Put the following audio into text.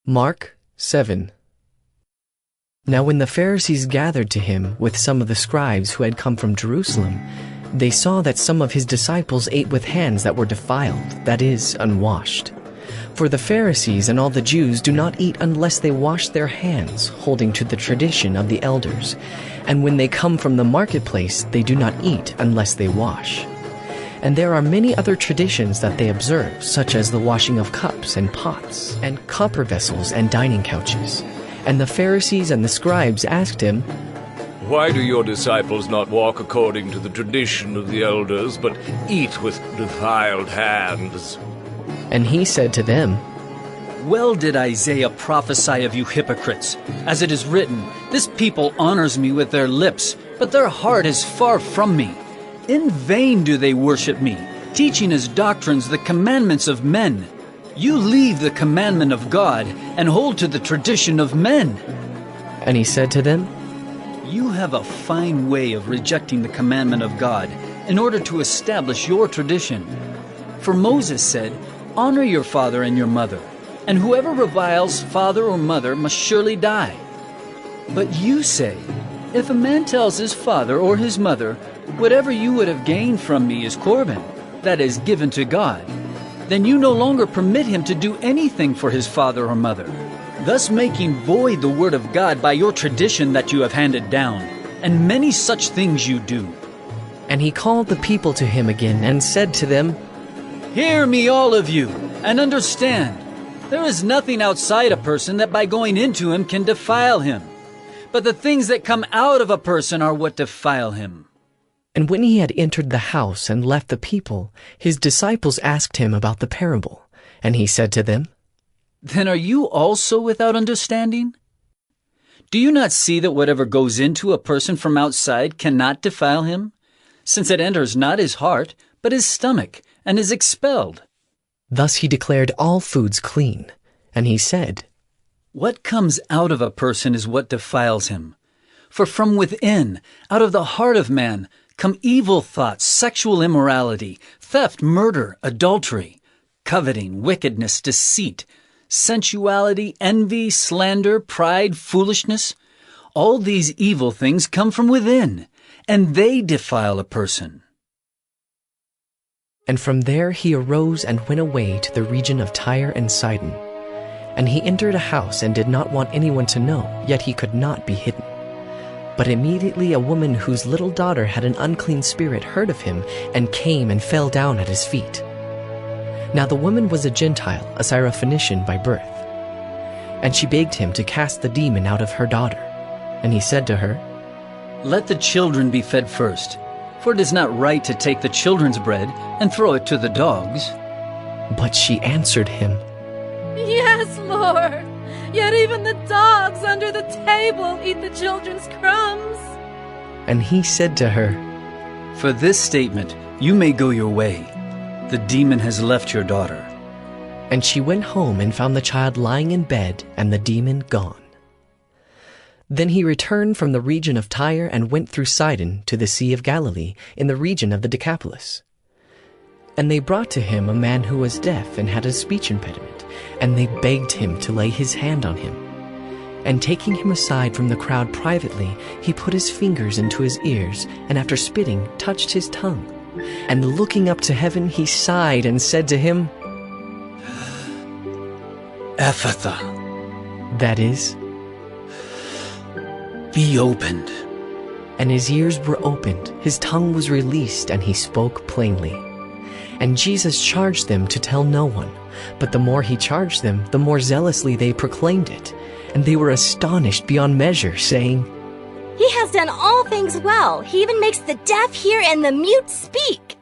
Mark 7. Now when the Pharisees gathered to him with some of the scribes who had come from Jerusalem, they saw that some of his disciples ate with hands that were defiled, that is, unwashed. For the Pharisees and all the Jews do not eat unless they wash their hands, holding to the tradition of the elders. And when they come from the marketplace, they do not eat unless they wash. And there are many other traditions that they observe, such as the washing of cups and pots, and copper vessels and dining couches. And the Pharisees and the scribes asked him, "Why do your disciples not walk according to the tradition of the elders, but eat with defiled hands?" And he said to them, Well did Isaiah prophesy of you hypocrites. As it is written, This people honors me with their lips, but their heart is far from me. In vain do they worship me, teaching as doctrines the commandments of men. You leave the commandment of God and hold to the tradition of men. And he said to them, You have a fine way of rejecting the commandment of God in order to establish your tradition. For Moses said, Honor your father and your mother, and whoever reviles father or mother must surely die. But you say, If a man tells his father or his mother, Whatever you would have gained from me is Corban, that is, given to God, then you no longer permit him to do anything for his father or mother, thus making void the word of God by your tradition that you have handed down, and many such things you do. And he called the people to him again and said to them, Hear me, all of you, and understand. There is nothing outside a person that by going into him can defile him. But the things that come out of a person are what defile him. And when he had entered the house and left the people, his disciples asked him about the parable. And he said to them, Then are you also without understanding? Do you not see that whatever goes into a person from outside cannot defile him, since it enters not his heart, but his stomach, and is expelled? Thus he declared all foods clean. And he said, What comes out of a person is what defiles him. For from within, out of the heart of man, come evil thoughts, sexual immorality, theft, murder, adultery, coveting, wickedness, deceit, sensuality, envy, slander, pride, foolishness. All these evil things come from within, and they defile a person. And from there he arose and went away to the region of Tyre and Sidon. And he entered a house and did not want anyone to know, yet he could not be hidden. But immediately a woman whose little daughter had an unclean spirit heard of him, and came and fell down at his feet. Now the woman was a Gentile, a Syrophoenician by birth. And she begged him to cast the demon out of her daughter. And he said to her, Let the children be fed first, for it is not right to take the children's bread and throw it to the dogs. But she answered him, Yes, Lord. Yet even the dogs under the table eat the children's crumbs. And he said to her, For this statement you may go your way. The demon has left your daughter. And she went home and found the child lying in bed and the demon gone. Then he returned from the region of Tyre and went through Sidon to the Sea of Galilee in the region of the Decapolis. And they brought to him a man who was deaf and had a speech impediment, and they begged him to lay his hand on him. And taking him aside from the crowd privately, he put his fingers into his ears, and after spitting, touched his tongue. And looking up to heaven, he sighed and said to him, Ephatha, that is, be opened. And his ears were opened, his tongue was released, and he spoke plainly. And Jesus charged them to tell no one. But the more he charged them, the more zealously they proclaimed it. And they were astonished beyond measure, saying, He has done all things well. He even makes the deaf hear and the mute speak.